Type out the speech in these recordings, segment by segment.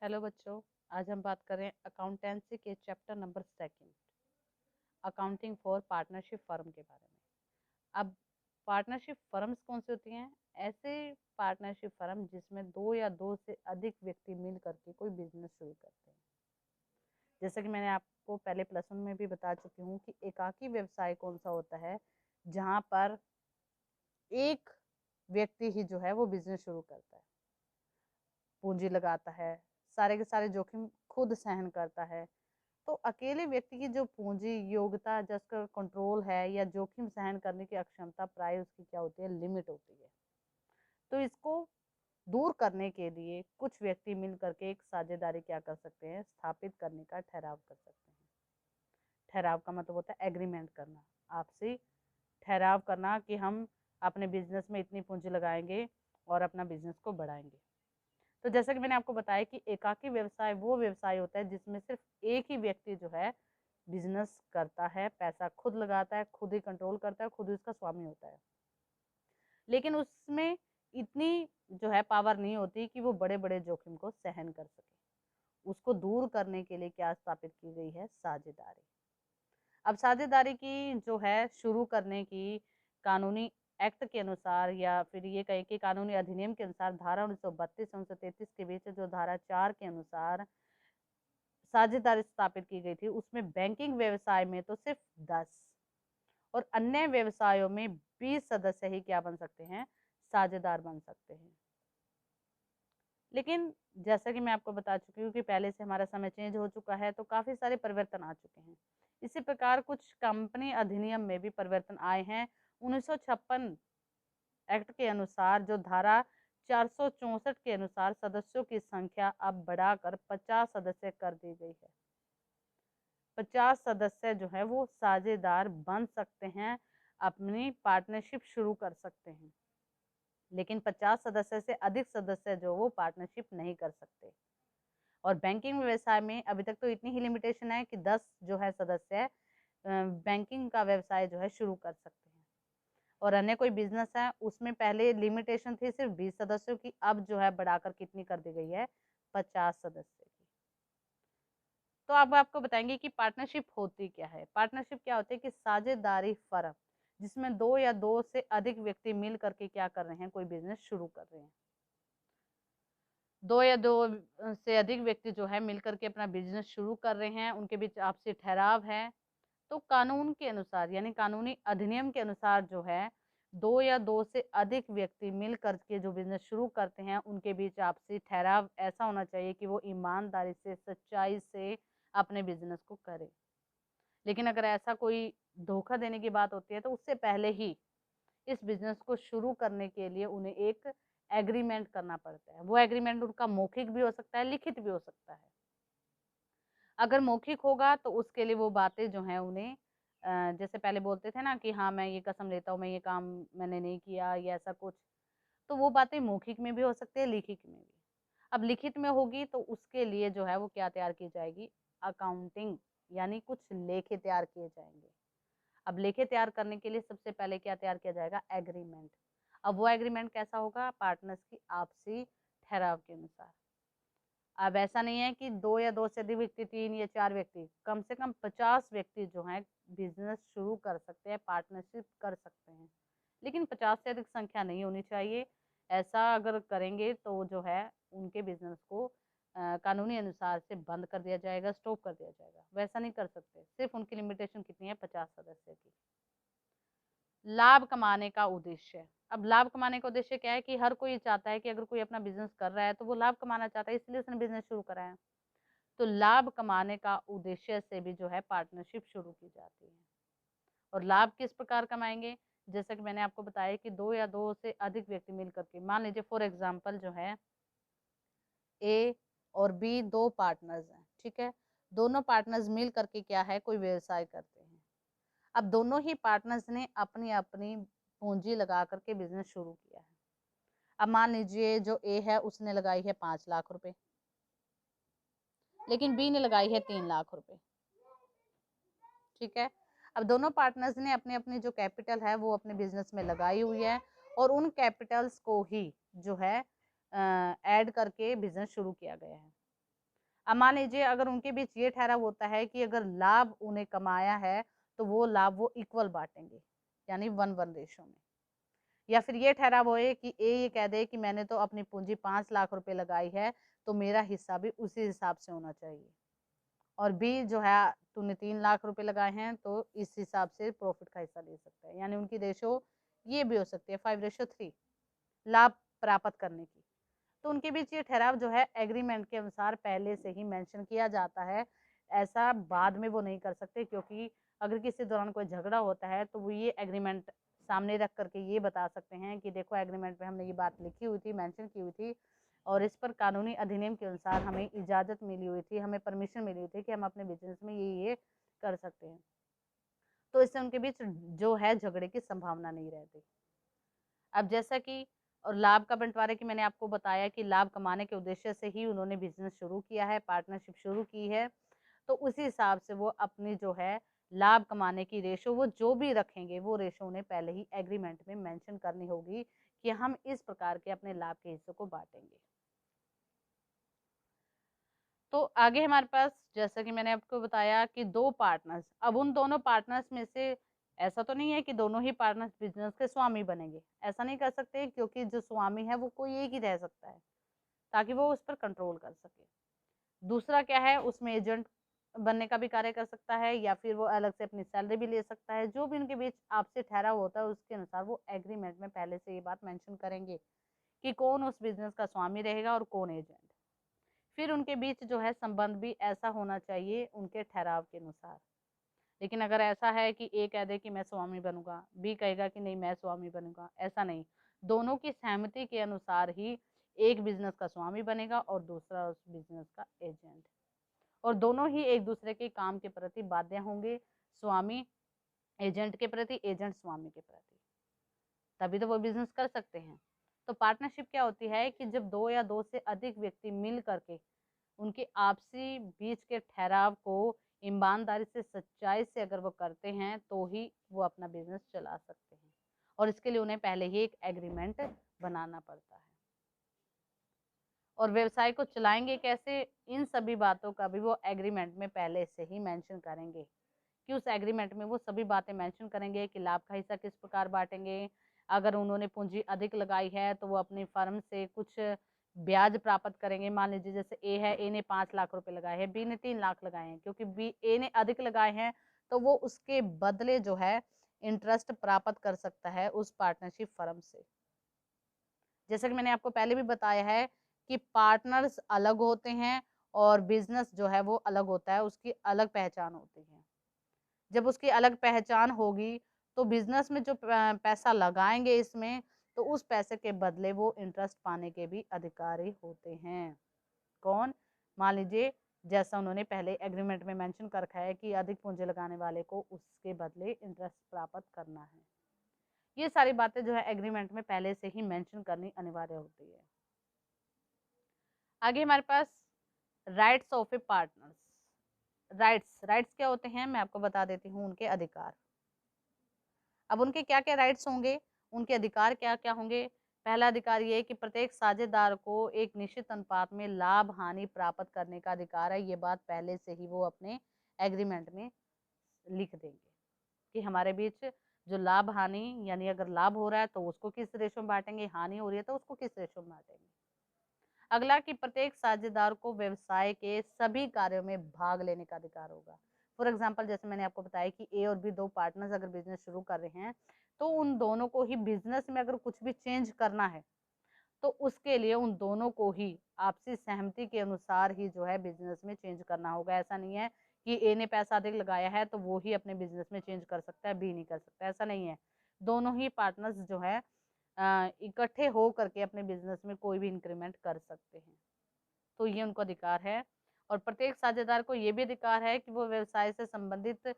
Hello बच्चों, आज हम बात करें अकाउंटेंसी के chapter number 2 accounting for partnership firm के बारे में। अब पार्टनरशिप फर्म्स कौन सी होती हैं? ऐसे पार्टनरशिप फर्म जिसमें दो या दो से अधिक व्यक्ति मिल करके कोई बिजनेस शुरू करते हैं। जैसा कि मैंने आपको पहले प्लस वन में भी बता चुकी हूँ कि एकाकी व्यवसाय कौन सा होता है, जहाँ पर एक व्यक्ति ही जो है वो बिजनेस शुरू करता है, पूंजी लगाता है, सारे के सारे जोखिम खुद सहन करता है। तो अकेले व्यक्ति की जो पूंजी योग्यता, जिसका कंट्रोल है या जोखिम सहन करने की अक्षमता, प्राय उसकी क्या होती है, लिमिट होती है। तो इसको दूर करने के लिए कुछ व्यक्ति मिल करके एक साझेदारी क्या कर सकते हैं, स्थापित करने का ठहराव कर सकते हैं। ठहराव का मतलब होता है एग्रीमेंट करना, आपसी ठहराव करना कि हम अपने बिजनेस में इतनी पूंजी लगाएंगे और अपना बिजनेस को बढ़ाएंगे। तो जैसा कि मैंने आपको बताया कि एकाकी व्यवसाय वो व्यवसाय होता है जिसमें सिर्फ एक ही व्यक्ति जो है बिजनेस करता है, पैसा खुद लगाता है, खुद ही कंट्रोल करता है, खुद ही उसका स्वामी होता है। लेकिन उसमें इतनी जो है पावर नहीं होती कि वो बड़े बड़े जोखिम को सहन कर सके। उसको दूर करने के लिए क्या स्थापित की गई है, साझेदारी। अब साझेदारी की जो है शुरू करने की कानूनी एक्ट के अनुसार, या फिर ये कहें कि कानूनी अधिनियम के अनुसार, धारा 1932 से 1933 के बीच जो धारा 4 के अनुसार साझेदारी स्थापित की गई थी, उसमें बैंकिंग व्यवसाय में तो सिर्फ 10 और अन्य व्यवसायों में 20 सदस्य ही क्या बन सकते हैं, साझेदार बन सकते हैं। लेकिन जैसा कि मैं आपको बता चुकी हूँ कि पहले से हमारा समय चेंज हो चुका है, तो काफी सारे परिवर्तन आ चुके हैं। इसी प्रकार कुछ कंपनी अधिनियम में भी परिवर्तन आए हैं। 1956 एक्ट के अनुसार जो धारा 464 के अनुसार सदस्यों की संख्या अब बढ़ाकर 50 सदस्य कर दी गई है। 50 सदस्य जो है वो साझेदार बन सकते हैं, अपनी पार्टनरशिप शुरू कर सकते हैं। लेकिन 50 सदस्य से अधिक सदस्य जो वो पार्टनरशिप नहीं कर सकते। और बैंकिंग व्यवसाय में अभी तक तो इतनी ही लिमिटेशन है कि 10 जो है सदस्य बैंकिंग का व्यवसाय जो है शुरू कर सकते हैं। और अन्य कोई बिजनेस है उसमें पहले लिमिटेशन थी सिर्फ 20 सदस्यों की, अब जो है बढ़ाकर कितनी कर दी गई है, 50 सदस्य की। तो अब आपको बताएंगे कि पार्टनरशिप होती क्या है। पार्टनरशिप क्या होती है कि साझेदारी फर्म जिसमें दो या दो से अधिक व्यक्ति मिल करके क्या कर रहे हैं, कोई बिजनेस शुरू कर रहे हैं। दो या दो से अधिक व्यक्ति जो है मिलकर के अपना बिजनेस शुरू कर रहे हैं, उनके बीच आपसी ठहराव है। तो कानून के अनुसार यानी कानूनी अधिनियम के अनुसार जो है, दो या दो से अधिक व्यक्ति मिल करके जो बिजनेस शुरू करते हैं, उनके बीच आपसी ठहराव ऐसा होना चाहिए कि वो ईमानदारी से, सच्चाई से अपने बिजनेस को करें। लेकिन अगर ऐसा कोई धोखा देने की बात होती है तो उससे पहले ही इस बिजनेस को शुरू करने के लिए उन्हें एक एग्रीमेंट करना पड़ता है। वो एग्रीमेंट उनका मौखिक भी हो सकता है, लिखित भी हो सकता है। अगर मौखिक होगा तो उसके लिए वो बातें जो हैं उन्हें जैसे पहले बोलते थे ना कि हाँ मैं ये कसम लेता हूँ, मैं ये काम मैंने नहीं किया या ऐसा कुछ, तो वो बातें मौखिक में भी हो सकती है, लिखित में भी। अब लिखित में होगी तो उसके लिए जो है वो क्या तैयार की जाएगी, अकाउंटिंग यानी कुछ लेखे तैयार किए जाएंगे। अब लेखे तैयार करने के लिए सबसे पहले क्या तैयार किया जाएगा, एग्रीमेंट। अब वो एग्रीमेंट कैसा होगा, पार्टनर्स की आपसी ठहराव के अनुसार। अब ऐसा नहीं है कि दो या दो से अधिक व्यक्ति, 3 या 4 व्यक्ति, कम से कम 50 व्यक्ति जो हैं बिजनेस शुरू कर सकते हैं, पार्टनरशिप कर सकते हैं। लेकिन 50 से अधिक संख्या नहीं होनी चाहिए। ऐसा अगर करेंगे तो जो है उनके बिजनेस को कानूनी अनुसार से बंद कर दिया जाएगा, स्टॉप कर दिया जाएगा। वैसा नहीं कर सकते। सिर्फ उनकी लिमिटेशन कितनी है, 50 सदस्य की। लाभ कमाने का उद्देश्य। अब लाभ कमाने का उद्देश्य क्या है कि हर कोई चाहता है कि अगर कोई अपना बिजनेस कर रहा है तो वो लाभ कमाना चाहता है, इसलिए उसने बिजनेस शुरू करा है। तो लाभ कमाने का उद्देश्य से भी जो है पार्टनरशिप शुरू की जाती है। और लाभ किस प्रकार कमाएंगे, जैसा कि मैंने आपको बताया कि दो या दो से अधिक व्यक्ति मिलकर के, मान लीजिए फॉर एग्जाम्पल जो है ए और बी दो पार्टनर्स हैं, ठीक है। दोनों पार्टनर्स मिल करके क्या है, कोई व्यवसाय करते हैं। अब दोनों ही पार्टनर्स ने अपनी अपनी पूंजी लगा करके बिजनेस शुरू किया है। अब मान लीजिए जो ए है उसने लगाई है 5 लाख रुपए, लेकिन बी ने लगाई है 3 लाख रुपए, ठीक है। अब दोनों पार्टनर्स ने अपने अपनी जो कैपिटल है वो अपने बिजनेस में लगाई हुई है, और उन कैपिटल्स को ही जो है ऐड करके बिजनेस शुरू किया गया है। अब मान लीजिए अगर उनके बीच ये ठहराव होता है कि अगर लाभ उन्हें कमाया है तो वो लाभ वो इक्वल बांटेंगे, यानी 1:1 रेशो में। या फिर ये ठहराव होए कि ए ये कह दे कि मैंने तो अपनी पूंजी 5 लाख रुपए लगाई है तो मेरा हिस्सा भी उसी हिसाब से होना चाहिए, और बी जो है तूने 3 लाख रुपए लगाए हैं तो इस हिसाब से प्रॉफिट का हिस्सा ले सकता है, यानी उनकी रेशो ये भी हो सकती है 5:3 लाभ प्राप्त करने की। तो उनके बीच ये ठहराव जो है एग्रीमेंट के अनुसार पहले से ही मेंशन किया जाता है, ऐसा बाद में वो नहीं कर सकते, क्योंकि अगर किसी दौरान कोई झगड़ा होता है तो वो ये एग्रीमेंट सामने रख करके ये बता सकते हैं कि देखो एग्रीमेंट में हमने ये बात लिखी हुई थी, मेंशन की हुई थी, और इस पर कानूनी अधिनियम के अनुसार हमें इजाजत मिली हुई थी, हमें परमिशन मिली हुई थी कि हम अपने बिजनेस में ये कर सकते हैं। तो इससे उनके बीच जो है झगड़े की संभावना नहीं रहती। अब जैसा कि और लाभ का बंटवारे की मैंने आपको बताया कि लाभ कमाने के उद्देश्य से ही उन्होंने बिजनेस शुरू किया है, पार्टनरशिप शुरू की है, तो उसी हिसाब से वो अपनी जो है लाभ कमाने की रेशो वो जो भी रखेंगे वो रेशो उन्हें पहले ही एग्रीमेंट में मेंशन करनी होगी कि हम इस प्रकार के अपने लाभ के हिस्सों को बांटेंगे। तो आगे हमारे पास जैसा कि मैंने आपको बताया कि दो पार्टनर्स, अब उन दोनों पार्टनर्स में से ऐसा तो नहीं है कि दोनों ही पार्टनर्स बिजनेस के स्वामी बनेंगे, ऐसा नहीं कर सकते, क्योंकि जो स्वामी है वो कोई एक ही रह सकता है ताकि वो उस पर कंट्रोल कर सके। दूसरा क्या है, उसमें एजेंट बनने का भी कार्य कर सकता है, या फिर वो अलग से अपनी सैलरी भी ले सकता है। जो भी उनके बीच आपसे ठहराव होता है उसके अनुसार वो एग्रीमेंट में पहले से ये बात मेंशन करेंगे कि कौन उस बिजनेस का स्वामी रहेगा और कौन एजेंट। फिर उनके बीच जो है संबंध भी ऐसा होना चाहिए उनके ठहराव के अनुसार। लेकिन अगर ऐसा है कि ए कह दे कि मैं स्वामी बनूंगा, बी कहेगा कि नहीं मैं स्वामी बनूंगा, ऐसा नहीं, दोनों की सहमति के अनुसार ही एक बिजनेस का स्वामी बनेगा और दूसरा उस बिजनेस का एजेंट, और दोनों ही एक दूसरे के काम के प्रति बाध्य होंगे, स्वामी एजेंट के प्रति, एजेंट स्वामी के प्रति, तभी तो वो बिजनेस कर सकते हैं। तो पार्टनरशिप क्या होती है कि जब दो या दो से अधिक व्यक्ति मिल करके उनके आपसी बीच के ठहराव को ईमानदारी से, सच्चाई से अगर वो करते हैं तो ही वो अपना बिजनेस चला सकते हैं, और इसके लिए उन्हें पहले ही एक एग्रीमेंट बनाना पड़ता है। और व्यवसाय को चलाएंगे कैसे, इन सभी बातों का भी वो एग्रीमेंट में पहले से ही मेंशन करेंगे कि उस एग्रीमेंट में वो सभी बातें मेंशन करेंगे कि लाभ का हिस्सा किस प्रकार बांटेंगे। अगर उन्होंने पूंजी अधिक लगाई है तो वो अपनी फर्म से कुछ ब्याज प्राप्त करेंगे। मान लीजिए जैसे ए है, ए ने 5 लाख रुपए लगाए हैं, बी ने 3 लाख लगाए हैं, क्योंकि बी ए ने अधिक लगाए हैं तो वो उसके बदले जो है इंटरेस्ट प्राप्त कर सकता है उस पार्टनरशिप फर्म से। जैसे कि मैंने आपको पहले भी बताया है कि पार्टनर्स अलग होते हैं और बिजनेस जो है वो अलग होता है, उसकी अलग पहचान होती है। जब उसकी अलग पहचान होगी तो बिजनेस में जो पैसा लगाएंगे इसमें, तो उस पैसे के बदले वो इंटरेस्ट पाने के भी अधिकारी होते हैं। कौन? मान लीजिए जैसा उन्होंने पहले एग्रीमेंट में मेंशन कर रखा है कि अधिक पूंजी लगाने वाले को उसके बदले इंटरेस्ट प्राप्त करना है। ये सारी बातें जो है एग्रीमेंट में पहले से ही मेंशन करनी अनिवार्य होती है। आगे हमारे पास rights of a partners. Rights क्या होते हैं मैं आपको बता देती हूँ, उनके अधिकार। अब उनके क्या क्या राइट्स होंगे, उनके अधिकार क्या क्या होंगे। पहला अधिकार ये है कि प्रत्येक साझेदार को एक निश्चित अनुपात में लाभ हानि प्राप्त करने का अधिकार है। ये बात पहले से ही वो अपने एग्रीमेंट में लिख देंगे कि हमारे बीच जो लाभ हानि, यानी अगर लाभ हो रहा है तो उसको किस रेशो में बांटेंगे, हानि हो रही है तो उसको किस रेशो में बांटेंगे। अगला कि प्रत्येक साझेदार को व्यवसाय के सभी कार्यों में भाग लेने का अधिकार होगा। फॉर एग्जाम्पल जैसे मैंने आपको बताया कि ए और बी दो पार्टनर्स अगर बिजनेस शुरू कर रहे हैं तो उन दोनों को ही बिजनेस में अगर कुछ भी चेंज करना है तो उसके लिए उन दोनों को ही आपसी सहमति के अनुसार ही जो है बिजनेस में चेंज करना होगा। ऐसा नहीं है कि ए ने पैसा अधिक लगाया है तो वो ही अपने बिजनेस में चेंज कर सकता है, बी नहीं कर सकता, ऐसा नहीं है। दोनों ही पार्टनर्स जो है इकट्ठे हो करके अपने बिजनेस में कोई भी इंक्रीमेंट कर सकते हैं, तो ये उनको अधिकार है। और प्रत्येक साझेदार को ये भी अधिकार है कि वो व्यवसाय से संबंधित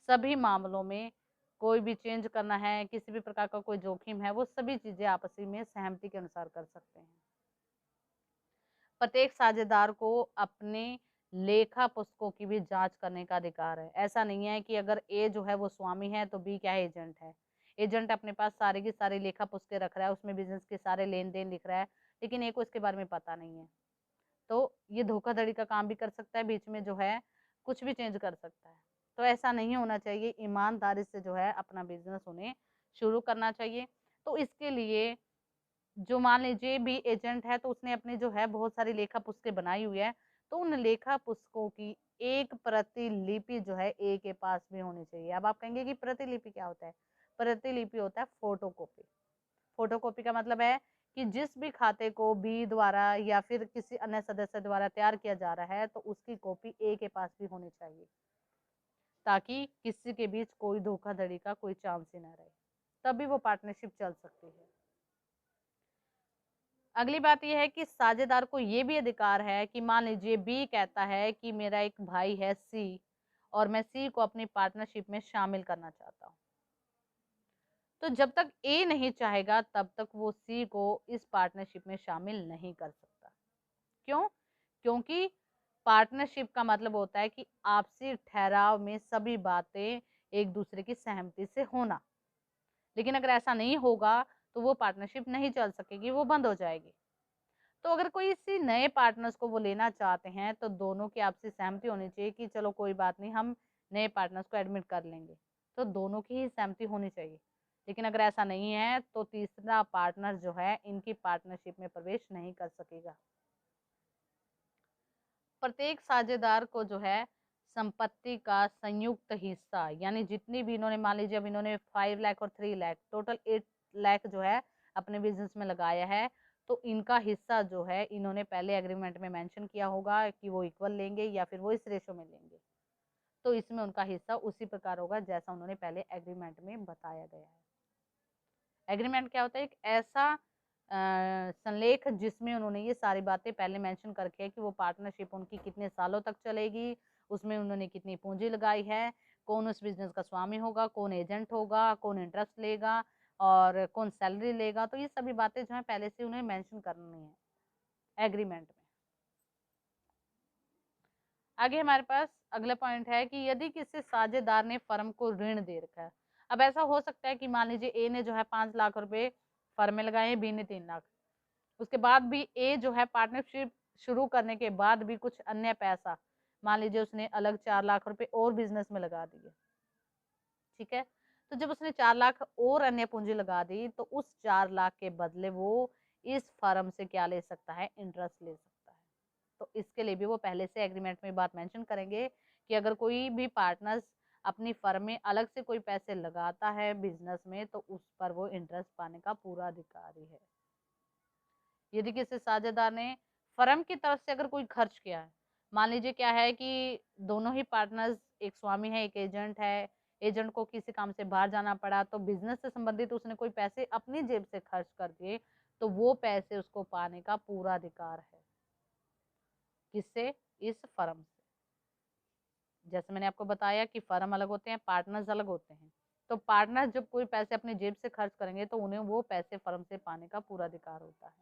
सभी मामलों में कोई भी चेंज करना है, किसी भी प्रकार का कोई जोखिम है, वो सभी चीजें आपसी में सहमति के अनुसार कर सकते हैं। प्रत्येक साझेदार को अपने लेखा पुस्तकों की भी जांच करने का अधिकार है। ऐसा नहीं है कि अगर ए जो है वो स्वामी है तो बी क्या है, एजेंट है। एजेंट अपने पास सारी की सारी लेखा पुस्तकें रख रहा है, उसमें बिजनेस के सारे लेन देन लिख रहा है, लेकिन ए को इसके बारे में पता नहीं है, तो ये धोखाधड़ी का काम भी कर सकता है, बीच में जो है कुछ भी चेंज कर सकता है। तो ऐसा नहीं होना चाहिए, ईमानदारी से जो है अपना बिजनेस उन्हें शुरू करना चाहिए। तो इसके लिए जो मान लीजिए भी एजेंट है, तो उसने अपनी जो है बहुत सारी लेखा पुस्तकें बनाई हुई है, तो उन लेखा पुस्तकों की एक प्रतिलिपि जो है ए के पास भी होनी चाहिए। अब आप कहेंगे कि प्रतिलिपि क्या होता है? प्रतिलिपि होता है फोटोकॉपी। फोटोकॉपी का मतलब है कि जिस भी खाते को बी द्वारा या फिर किसी अन्य सदस्य द्वारा तैयार किया जा रहा है, तो उसकी कॉपी ए के पास भी होनी चाहिए, ताकि किसी के बीच कोई धोखाधड़ी का कोई चांस ही ना रहे, तभी वो पार्टनरशिप चल सकती है। अगली बात यह है कि साझेदार को ये भी अधिकार है कि मान लीजिए बी कहता है कि मेरा एक भाई है सी, और मैं सी को अपनी पार्टनरशिप में शामिल करना चाहता हूँ, तो जब तक ए नहीं चाहेगा तब तक वो सी को इस पार्टनरशिप में शामिल नहीं कर सकता। क्यों? क्योंकि पार्टनरशिप का मतलब होता है कि आपसी ठहराव में सभी बातें एक दूसरे की सहमति से होना। लेकिन अगर ऐसा नहीं होगा तो वो पार्टनरशिप नहीं चल सकेगी, वो बंद हो जाएगी। तो अगर कोई इसी नए पार्टनर्स को वो लेना चाहते हैं, तो दोनों की आपसी सहमति होनी चाहिए कि चलो कोई बात नहीं, हम नए पार्टनर्स को एडमिट कर लेंगे। तो दोनों की ही सहमति होनी चाहिए। लेकिन अगर ऐसा नहीं है तो तीसरा पार्टनर जो है इनकी पार्टनरशिप में प्रवेश नहीं कर सकेगा। प्रत्येक साझेदार को जो है संपत्ति का संयुक्त हिस्सा, यानी जितनी भी इन्होंने, मान लीजिए अब इन्होंने 5 लाख और 3 लाख, टोटल 8 लाख जो है अपने बिजनेस में लगाया है, तो इनका हिस्सा जो है इन्होंने पहले एग्रीमेंट में मेंशन किया होगा कि वो इक्वल लेंगे या फिर वो इस रेशो में लेंगे। तो इसमें उनका हिस्सा उसी प्रकार होगा जैसा उन्होंने पहले एग्रीमेंट में बताया गया है। एग्रीमेंट क्या होता है? एक ऐसा संलेख जिसमें उन्होंने ये सारी बातें पहले मेंशन करके है कि वो पार्टनरशिप उनकी कितने सालों तक चलेगी, उसमें उन्होंने कितनी पूंजी लगाई है, कौन उस बिजनेस का स्वामी होगा, कौन एजेंट होगा, कौन इंटरेस्ट लेगा और कौन सैलरी लेगा। तो ये सभी बातें जो है पहले से उन्हें मेंशन करनी है एग्रीमेंट में। आगे हमारे पास अगला पॉइंट है कि यदि किसी साझेदार ने फर्म को ऋण दे रखा है। अब ऐसा हो सकता है कि मान लीजिए ए ने जो है 5 लाख रुपए फर्म में लगाए हैं, बी ने 3 लाख। उसके बाद भी ए जो है पार्टनरशिप शुरू करने के बाद भी कुछ अन्य पैसा, मान लीजिए उसने अलग 4 लाख रुपए और बिजनेस में लगा दिए, ठीक है। तो जब उसने 4 लाख और अन्य पूंजी लगा दी, तो उस 4 लाख के बदले वो इस फर्म से क्या ले सकता है? इंटरेस्ट ले सकता है। तो इसके लिए भी वो पहले से एग्रीमेंट में बात मेंशन करेंगे कि अगर कोई भी पार्टनर्स अपनी फर्म में अलग से कोई पैसे लगाता है बिजनेस में, तो उस पर वो इंटरेस्ट पाने का पूरा अधिकारी है। यदि किसी साझेदार ने फर्म की तरफ से अगर कोई खर्च किया है, मान लीजिए क्या है कि दोनों ही पार्टनर्स, एक स्वामी है एक एजेंट है, एजेंट को किसी काम से बाहर जाना पड़ा, तो बिजनेस से संबंधित उसने कोई पैसे अपनी जेब से खर्च कर दिए, तो वो पैसे उसको पाने का पूरा अधिकार है। किससे? इस फर्म से। जैसे मैंने आपको बताया कि फर्म अलग होते हैं, पार्टनर्स अलग होते हैं। तो पार्टनर जब कोई पैसे अपनी जेब से खर्च करेंगे, तो उन्हें वो पैसे फर्म से पाने का पूरा अधिकार होता है।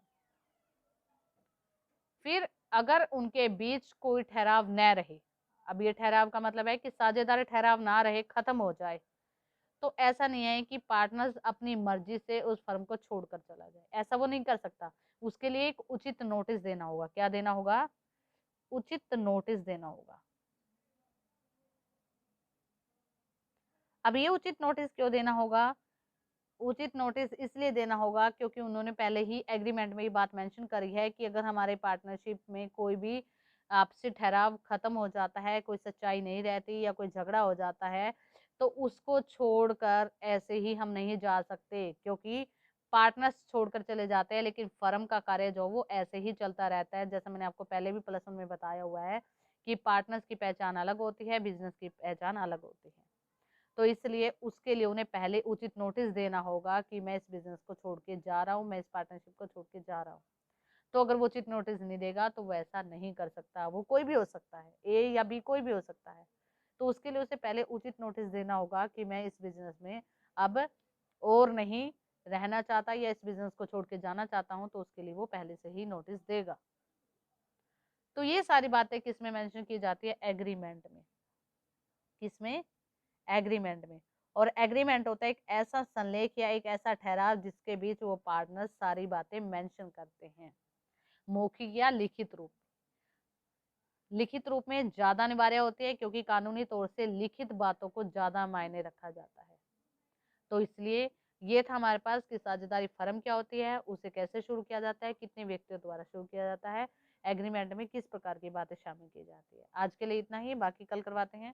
फिर अगर उनके बीच कोई ठहराव न रहे, अब ये ठहराव का मतलब है कि साझेदारी ठहराव ना रहे, खत्म हो जाए, तो ऐसा नहीं है कि पार्टनर्स अपनी मर्जी से उस फर्म को छोड़कर चला जाए, ऐसा वो नहीं कर सकता। उसके लिए एक उचित नोटिस देना होगा। क्या देना होगा? उचित नोटिस देना होगा। अब ये उचित नोटिस क्यों देना होगा? उचित नोटिस इसलिए देना होगा क्योंकि उन्होंने पहले ही एग्रीमेंट में ये बात मेंशन करी है कि अगर हमारे पार्टनरशिप में कोई भी आपसी ठहराव खत्म हो जाता है, कोई सच्चाई नहीं रहती या कोई झगड़ा हो जाता है, तो उसको छोड़कर ऐसे ही हम नहीं जा सकते, क्योंकि पार्टनर्स छोड़कर चले जाते हैं लेकिन फर्म का कार्य जो वो ऐसे ही चलता रहता है। जैसा मैंने आपको पहले भी प्लस वन में बताया हुआ है कि पार्टनर्स की पहचान अलग होती है, बिजनेस की पहचान अलग होती है। तो इसलिए उसके लिए उन्हें पहले उचित नोटिस देना होगा कि मैं इस बिजनेस को छोड़ के जा रहा हूँ, मैं इस पार्टनरशिप को छोड़ के जा रहा हूँ। तो अगर वो उचित नोटिस नहीं देगा तो वो ऐसा नहीं कर सकता। वो कोई भी हो सकता है, ए या बी कोई भी हो सकता है। तो उसके लिए उसे पहले उचित नोटिस देना होगा कि मैं इस बिजनेस में अब और नहीं रहना चाहता या इस बिजनेस को छोड़ के जाना चाहता हूँ, तो उसके लिए वो पहले से ही नोटिस देगा। तो ये सारी बातें किसमें मेंशन की जाती है? एग्रीमेंट में। किसमें? एग्रीमेंट में। और एग्रीमेंट होता है एक ऐसा संलेख या एक ऐसा ठहराव जिसके बीच वो पार्टनर सारी बातें मेंशन करते हैं, मौखिक या लिखित रूप। लिखित रूप में ज्यादा अनिवार्य होती है, क्योंकि कानूनी तौर से लिखित बातों को ज्यादा मायने रखा जाता है। तो इसलिए ये था हमारे पास कि साझेदारी फर्म क्या होती है, उसे कैसे शुरू किया जाता है, कितने व्यक्तियों द्वारा शुरू किया जाता है, एग्रीमेंट में किस प्रकार की बातें शामिल की जाती है। आज के लिए इतना ही, बाकी कल करवाते हैं।